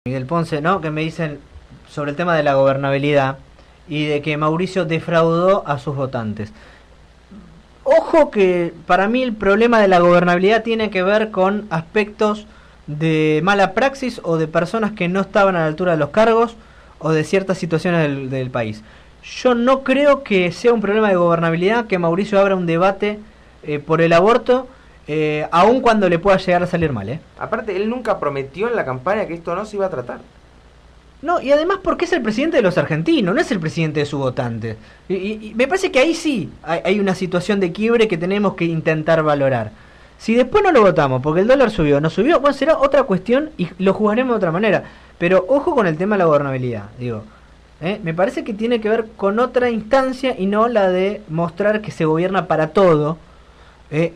Miguel Ponce, ¿no? Que me dicen sobre el tema de la gobernabilidad y de que Mauricio defraudó a sus votantes. Ojo que para mí el problema de la gobernabilidad tiene que ver con aspectos de mala praxis o de personas que no estaban a la altura de los cargos o de ciertas situaciones del país. Yo no creo que sea un problema de gobernabilidad que Mauricio abra un debate por el aborto, aun cuando le pueda llegar a salir mal, ¿eh? Aparte, él nunca prometió en la campaña que esto no se iba a tratar. No, y además porque es el presidente de los argentinos, no es el presidente de su votante. Y me parece que ahí sí hay una situación de quiebre que tenemos que intentar valorar. Si después no lo votamos porque el dólar subió, no subió, bueno, será otra cuestión y lo juzgaremos de otra manera. Pero ojo con el tema de la gobernabilidad, digo. Me parece que tiene que ver con otra instancia y no la de mostrar que se gobierna para todo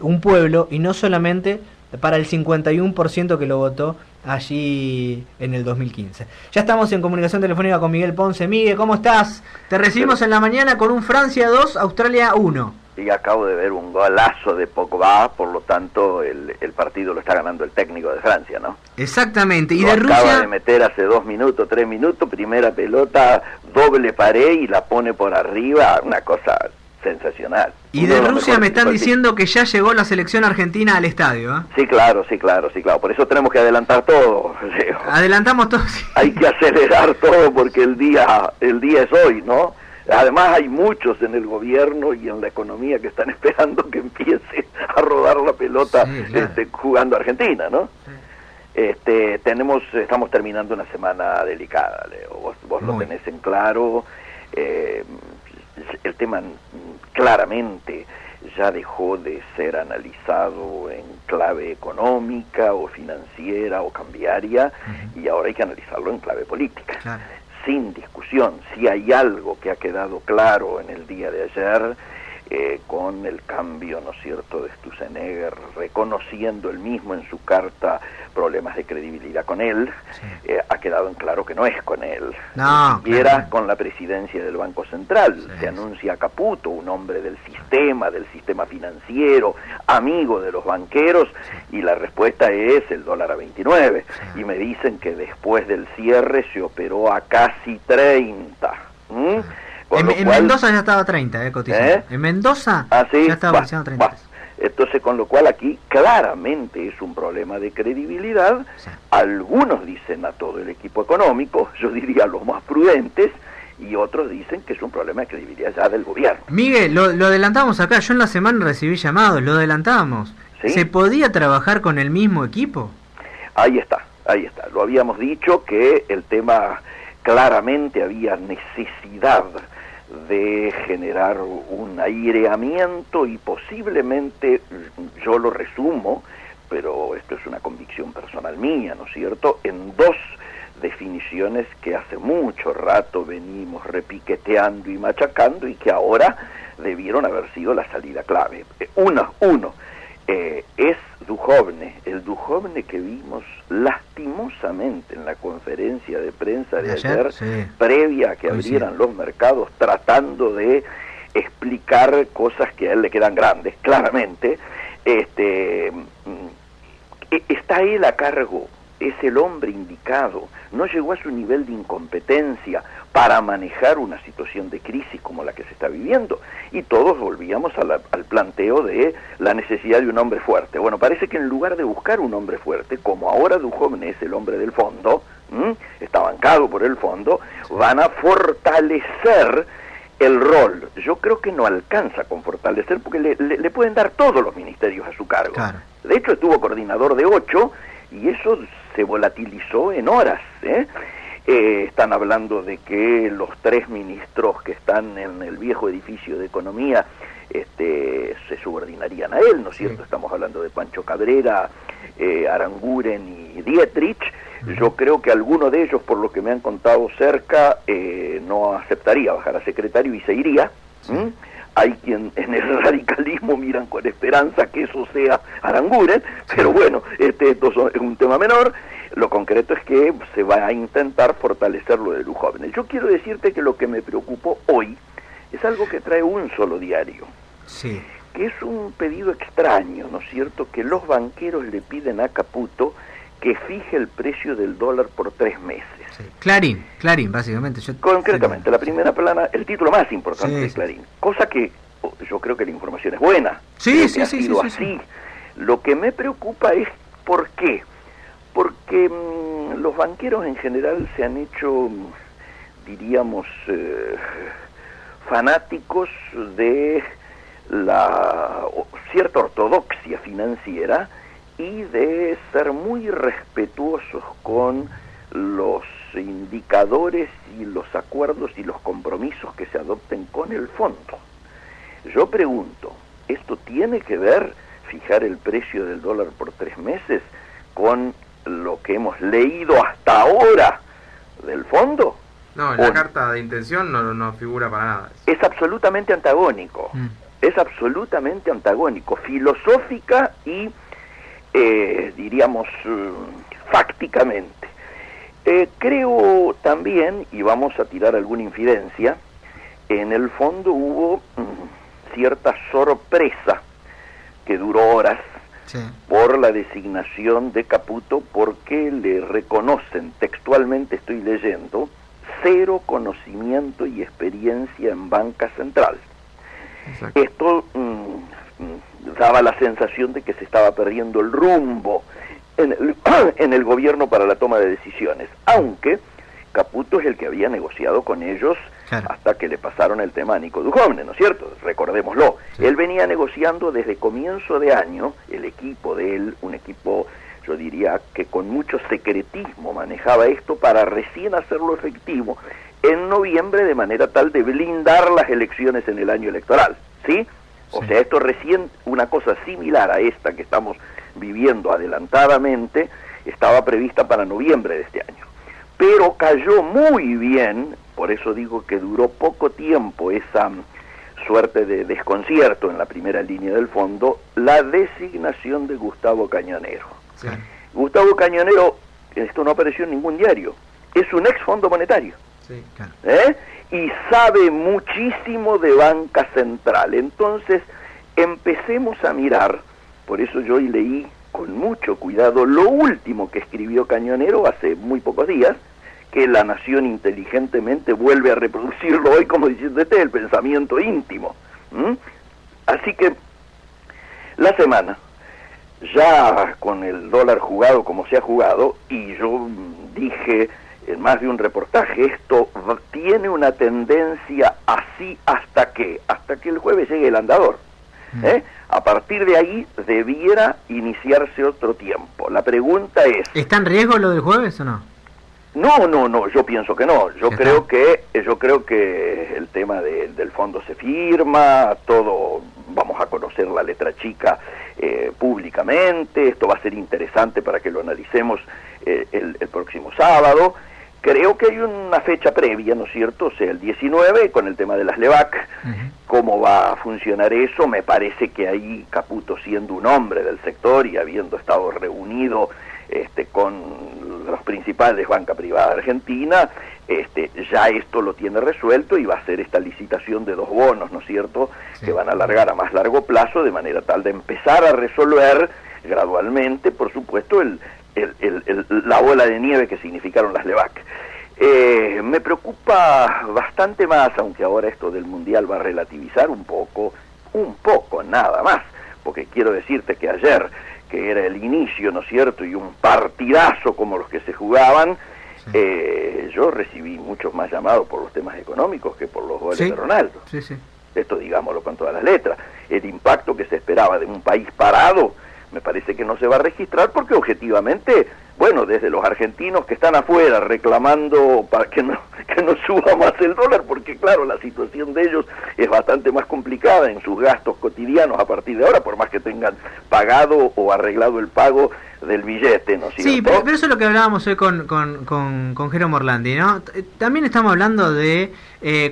un pueblo y no solamente para el 51% que lo votó allí en el 2015. Ya estamos en comunicación telefónica con Miguel Ponce. Miguel, ¿cómo estás? Te recibimos en la mañana con un Francia 2, Australia 1. Y acabo de ver un golazo de Pogba, por lo tanto el partido lo está ganando el técnico de Francia, ¿no? Exactamente. Y lo de acaba Rusia de meter hace 2 minutos, 3 minutos, primera pelota, doble pared y la pone por arriba, una cosa sensacional. Y de Rusia me están diciendo que ya llegó la selección argentina al estadio, ¿eh? Sí, claro, sí, claro, sí, claro. Por eso tenemos que adelantar todo, Leo. Adelantamos todo. Sí. Hay que acelerar todo porque el día es hoy, ¿no? Además hay muchos en el gobierno y en la economía que están esperando que empiece a rodar la pelota, sí, claro, jugando Argentina, ¿no? Sí. Estamos terminando una semana delicada, Leo. Vos lo tenés en claro. El tema claramente ya dejó de ser analizado en clave económica o financiera o cambiaria, y ahora hay que analizarlo en clave política. Claro. Sin discusión, si hay algo que ha quedado claro en el día de ayer, con el cambio, ¿no es cierto?, de Sturzenegger, reconociendo él mismo en su carta problemas de credibilidad con él, sí, ha quedado en claro que no es con él, no, ni siquiera claro, con la presidencia del Banco Central. Sí, se anuncia a Caputo, un hombre del sistema financiero, amigo de los banqueros, sí, y la respuesta es el dólar a 29, sí, y me dicen que después del cierre se operó a casi 30. ¿Mm? Sí. En Mendoza ya estaba 30, cotizando. En Mendoza ¿sí? Ya estaba cotizando 30. Entonces, con lo cual aquí claramente es un problema de credibilidad. Sí. Algunos dicen a todo el equipo económico, yo diría a los más prudentes, y otros dicen que es un problema de credibilidad ya del gobierno. Miguel, lo adelantamos acá, yo en la semana recibí llamados, lo adelantamos. ¿Sí? ¿Se podía trabajar con el mismo equipo? Ahí está. Lo habíamos dicho que el tema claramente había necesidad de generar un aireamiento y posiblemente, yo lo resumo, pero esto es una convicción personal mía, ¿no es cierto?, en 2 definiciones que hace mucho rato venimos repiqueteando y machacando y que ahora debieron haber sido la salida clave. Uno, es Duhovne, el Duhovne que vimos lastimosamente en la conferencia de prensa de ayer, sí, previa a que abrieran los mercados, tratando de explicar cosas que a él le quedan grandes, claramente. Está él a cargo, es el hombre indicado, no llegó a su nivel de incompetencia para manejar una situación de crisis como la que se está viviendo, y todos volvíamos al planteo de la necesidad de un hombre fuerte. Bueno, parece que en lugar de buscar un hombre fuerte, como ahora Duhovne es el hombre del fondo, está bancado por el fondo, van a fortalecer el rol. Yo creo que no alcanza con fortalecer porque le pueden dar todos los ministerios a su cargo. Claro. De hecho, estuvo coordinador de 8 y eso se volatilizó en horas, están hablando de que los 3 ministros que están en el viejo edificio de Economía se subordinarían a él, ¿no es cierto? Sí. Estamos hablando de Pancho Cabrera, Aranguren y Dietrich. Yo creo que alguno de ellos, por lo que me han contado cerca, no aceptaría bajar a secretario y se iría. Sí. Hay quien en el radicalismo miran con esperanza que eso sea Aranguren, sí, pero bueno, esto es un tema menor. Lo concreto es que se va a intentar fortalecer lo de Duhovne. Yo quiero decirte que lo que me preocupó hoy es algo que trae un solo diario, sí, que es un pedido extraño, ¿no es cierto?, que los banqueros le piden a Caputo que fije el precio del dólar por 3 meses. Sí. Clarín, básicamente. Concretamente, la primera plana, el título más importante de sí. Clarín. Cosa que yo creo que la información es buena. Sí. Así. Lo que me preocupa es por qué. Porque los banqueros en general se han hecho, diríamos, fanáticos de la cierta ortodoxia financiera y de ser muy respetuosos con los indicadores y los acuerdos y los compromisos que se adopten con el fondo. Yo pregunto, ¿esto tiene que ver, fijar el precio del dólar por 3 meses, con lo que hemos leído hasta ahora del fondo? No, en la carta de intención no figura para nada. Es absolutamente antagónico. Es absolutamente antagónico, filosófica y, diríamos, fácticamente. Creo también, y vamos a tirar alguna infidencia, en el fondo hubo cierta sorpresa que duró horas por la designación de Caputo, porque le reconocen, textualmente estoy leyendo, 0 conocimiento y experiencia en banca central. Exacto. Esto daba la sensación de que se estaba perdiendo el rumbo en el gobierno para la toma de decisiones, aunque Caputo es el que había negociado con ellos hasta que le pasaron el tema a Nico Duhovne, ¿no es cierto? Recordémoslo. Sí. Él venía negociando desde comienzo de año, el equipo de él, un equipo, yo diría, que con mucho secretismo manejaba esto para recién hacerlo efectivo en noviembre, de manera tal de blindar las elecciones en el año electoral, ¿sí? O sea, esto recién, una cosa similar a esta que estamos viviendo adelantadamente, estaba prevista para noviembre de este año. Pero cayó muy bien, por eso digo que duró poco tiempo esa suerte de desconcierto en la primera línea del fondo, la designación de Gustavo Cañonero. Sí. Gustavo Cañonero, esto no apareció en ningún diario, es un ex Fondo Monetario. Sí, claro. Y sabe muchísimo de banca central. Entonces, empecemos a mirar, por eso yo hoy leí con mucho cuidado lo último que escribió Cañonero hace muy pocos días, que La Nación inteligentemente vuelve a reproducirlo hoy como diciendo, este es el pensamiento íntimo. Así que, la semana, ya con el dólar jugado como se ha jugado, y yo dije en más de un reportaje, esto tiene una tendencia así hasta que el jueves llegue el andador. A partir de ahí debiera iniciarse otro tiempo. La pregunta es... ¿Está en riesgo lo del jueves o no? No, yo pienso que no. Yo creo que el tema del fondo se firma, todo, vamos a conocer la letra chica públicamente, esto va a ser interesante para que lo analicemos el próximo sábado. Creo que hay una fecha previa, ¿no es cierto? O sea, el 19, con el tema de las LEVAC, cómo va a funcionar eso. Me parece que ahí Caputo, siendo un hombre del sector y habiendo estado reunido con los principales banca privada argentina, ya esto lo tiene resuelto y va a ser esta licitación de 2 bonos, ¿no es cierto?, que van a alargar a más largo plazo, de manera tal de empezar a resolver gradualmente, por supuesto, la bola de nieve que significaron las LEVAC. Me preocupa bastante más, aunque ahora esto del Mundial va a relativizar un poco nada más, porque quiero decirte que ayer, que era el inicio, ¿no es cierto?, y un partidazo como los que se jugaban, yo recibí muchos más llamados por los temas económicos que por los goles de Ronaldo. Esto digámoslo con todas las letras. El impacto que se esperaba de un país parado me parece que no se va a registrar, porque objetivamente, bueno, desde los argentinos que están afuera reclamando para que no suba más el dólar, porque claro, la situación de ellos es bastante más complicada en sus gastos cotidianos a partir de ahora, por más que tengan pagado o arreglado el pago del billete, ¿no es cierto? Sí, pero eso es lo que hablábamos hoy con Jero Morlandi, ¿no? También estamos hablando de,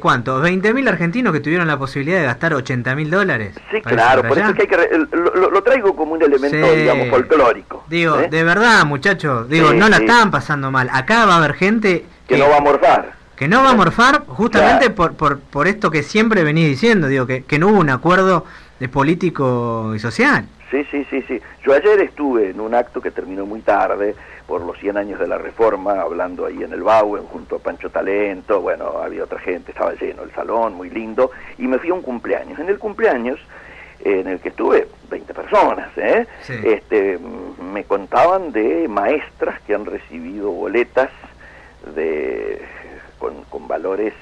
¿cuánto? 20.000 argentinos que tuvieron la posibilidad de gastar $80.000. Sí, claro, por eso es que lo traigo como un elemento, digamos, folclórico. Digo, de verdad, muchachos, no la están pasando mal. Acá va a haber gente que no va a morfar. Que no va a morfar justamente por esto que siempre venía diciendo, digo, que no hubo un acuerdo de político y social. Sí, sí, sí, sí. Yo ayer estuve en un acto que terminó muy tarde, por los 100 años de la Reforma, hablando ahí en el Bauen, junto a Pancho Talento, bueno, había otra gente, estaba lleno el salón, muy lindo, y me fui a un cumpleaños. En el cumpleaños, en el que estuve 20 personas, Sí. me contaban de maestras que han recibido boletas con valores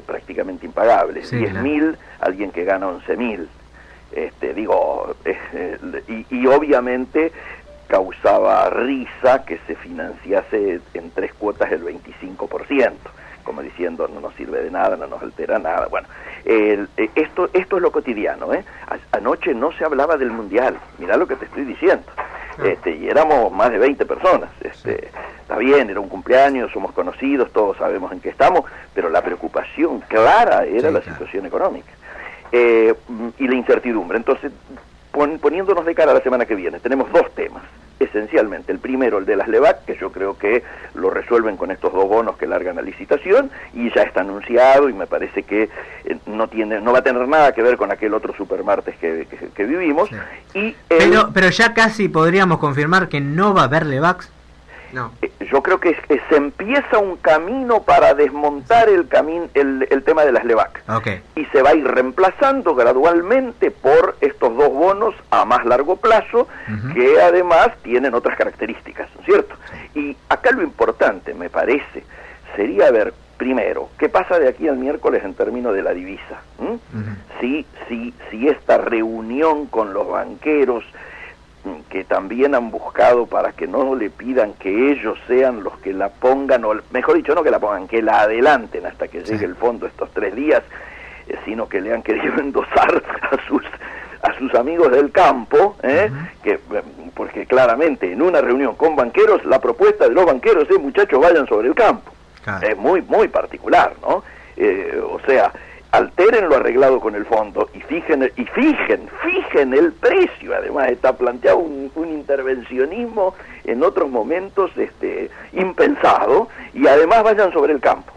prácticamente impagables, Sí, 10.000, alguien que gana 11.000. Y obviamente causaba risa que se financiase en 3 cuotas el 25%, como diciendo no nos sirve de nada, no nos altera nada. Bueno, esto es lo cotidiano, ¿eh? Anoche no se hablaba del Mundial, mirá lo que te estoy diciendo. Y éramos más de 20 personas. Está bien, era un cumpleaños, somos conocidos, todos sabemos en qué estamos, pero la preocupación clara era la situación económica. Y la incertidumbre. Entonces, poniéndonos de cara a la semana que viene, tenemos 2 temas, esencialmente. El primero, el de las LEVAC, que yo creo que lo resuelven con estos 2 bonos que largan a licitación, y ya está anunciado, y me parece que no va a tener nada que ver con aquel otro supermartes que vivimos. Sí. Pero ya casi podríamos confirmar que no va a haber LEVACs. No. Yo creo que se empieza un camino para desmontar el tema de las LEVAC. Okay. Y se va a ir reemplazando gradualmente por estos 2 bonos a más largo plazo, que además tienen otras características, ¿no es cierto? Y acá lo importante, me parece, sería ver primero qué pasa de aquí al miércoles en términos de la divisa. Si esta reunión con los banqueros, que también han buscado para que no le pidan que ellos sean los que la pongan, o mejor dicho, no que la pongan, que la adelanten hasta que llegue el fondo estos 3 días, sino que le han querido endosar a sus amigos del campo, porque claramente en una reunión con banqueros, la propuesta de los banqueros es, muchachos, vayan sobre el campo. Claro. Es muy, muy particular, ¿no? O sea, alteren lo arreglado con el fondo y fijen el precio. Además está planteado un intervencionismo en otros momentos impensado, y además vayan sobre el campo.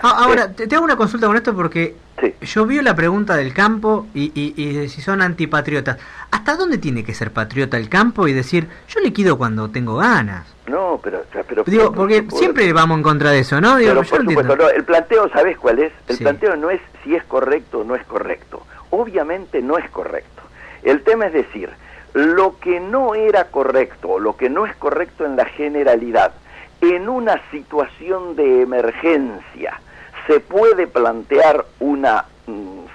Ahora, te hago una consulta con esto porque sí. Yo vi la pregunta del campo y de si son antipatriotas. ¿Hasta dónde tiene que ser patriota el campo y decir, yo liquido cuando tengo ganas? No, pero digo, porque siempre vamos en contra de eso, ¿no? Digo, pero por supuesto, no, el planteo, ¿sabés cuál es? El planteo no es si es correcto o no es correcto. Obviamente no es correcto. El tema es decir, lo que no era correcto, o lo que no es correcto en la generalidad, en una situación de emergencia, ¿se puede plantear una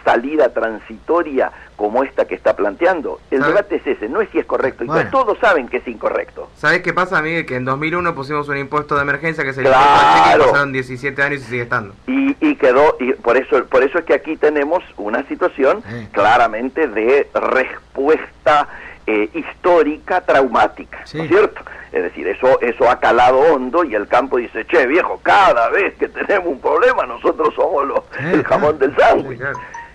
salida transitoria como esta que está planteando? El debate es ese, no es si es correcto, y todos saben que es incorrecto. ¿Sabés qué pasa, Miguel? Que en 2001 pusimos un impuesto de emergencia que se le claro. pasaron 17 años y sigue estando. Y quedó, y por eso es que aquí tenemos una situación claramente de respuesta histórica traumática, ¿no es cierto? Es decir, eso ha calado hondo, y el campo dice, che, viejo, cada vez que tenemos un problema nosotros somos el jamón del sándwich.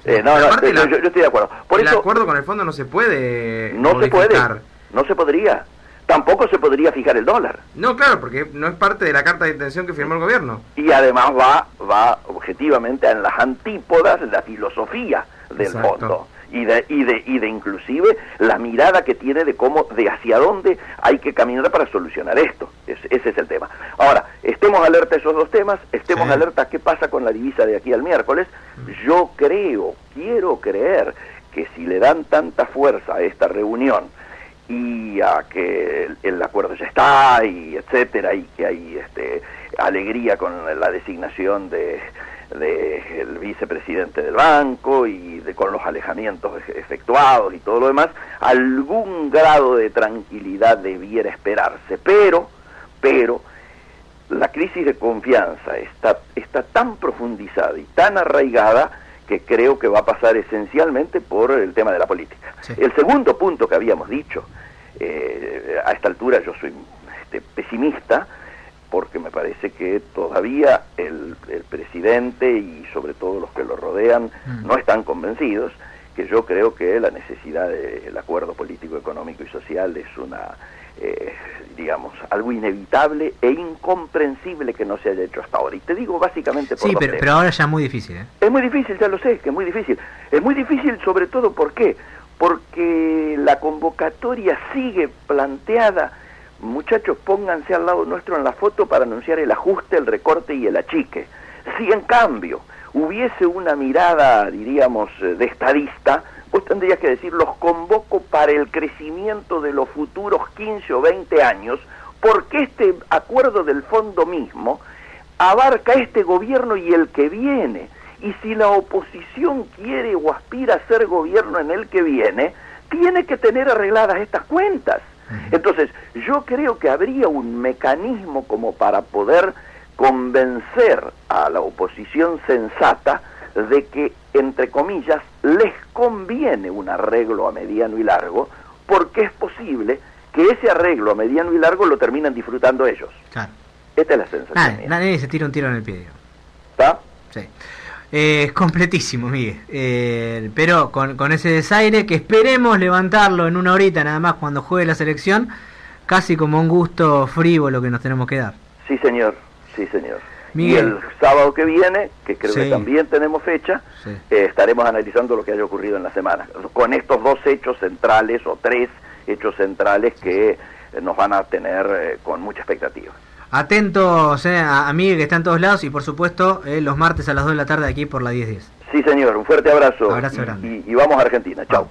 Yo estoy de acuerdo. El acuerdo con el fondo no se puede no se podría. Tampoco se podría fijar el dólar. No, claro, porque no es parte de la carta de intención que firmó el gobierno. Y además va objetivamente en las antípodas de la filosofía del fondo. Y de inclusive la mirada que tiene de hacia dónde hay que caminar para solucionar esto. Ese es el tema. Ahora, estemos alerta a esos 2 temas, estemos alerta a qué pasa con la divisa de aquí al miércoles. Yo quiero creer que si le dan tanta fuerza a esta reunión, y a que el acuerdo ya está, y etcétera, y que hay alegría con la designación del vicepresidente del banco, y con los alejamientos efectuados y todo lo demás, algún grado de tranquilidad debiera esperarse, pero la crisis de confianza está tan profundizada y tan arraigada que creo que va a pasar esencialmente por el tema de la política. El segundo punto que habíamos dicho, a esta altura yo soy pesimista, porque me parece que todavía el presidente y sobre todo los que lo rodean no están convencidos, que yo creo que la necesidad del acuerdo político, económico y social es algo inevitable e incomprensible que no se haya hecho hasta ahora. Y te digo básicamente por pero ahora ya es muy difícil, ¿eh? Es muy difícil, ya lo sé, que es muy difícil. Es muy difícil sobre todo, ¿por qué? porque la convocatoria sigue planteada. Muchachos, pónganse al lado nuestro en la foto para anunciar el ajuste, el recorte y el achique. Si en cambio hubiese una mirada, diríamos, de estadista, vos tendrías que decir, los convoco para el crecimiento de los futuros 15 o 20 años, porque este acuerdo del fondo mismo abarca este gobierno y el que viene. Y si la oposición quiere o aspira a ser gobierno en el que viene, tiene que tener arregladas estas cuentas. Entonces, yo creo que habría un mecanismo como para poder convencer a la oposición sensata de que, entre comillas, les conviene un arreglo a mediano y largo, porque es posible que ese arreglo a mediano y largo lo terminan disfrutando ellos. Claro. Esta es la sensación mía. Nadie se tira un tiro en el pie, digo. ¿Está? Sí. Completísimo, Miguel. Pero con ese desaire que esperemos levantarlo en una horita nada más cuando juegue la selección, casi como un gusto frívolo que nos tenemos que dar. Sí, señor. Sí, señor. Miguel. Y el sábado que viene, que creo Sí. que también tenemos fecha, Sí. estaremos analizando lo que haya ocurrido en la semana, con estos dos hechos centrales o tres hechos centrales que nos van a tener con mucha expectativa. Atentos a Miguel, que está en todos lados, y por supuesto los martes a las 2 de la tarde aquí por la 1010. Sí, señor, un fuerte abrazo. Abrazo grande. Y vamos a Argentina. Chao.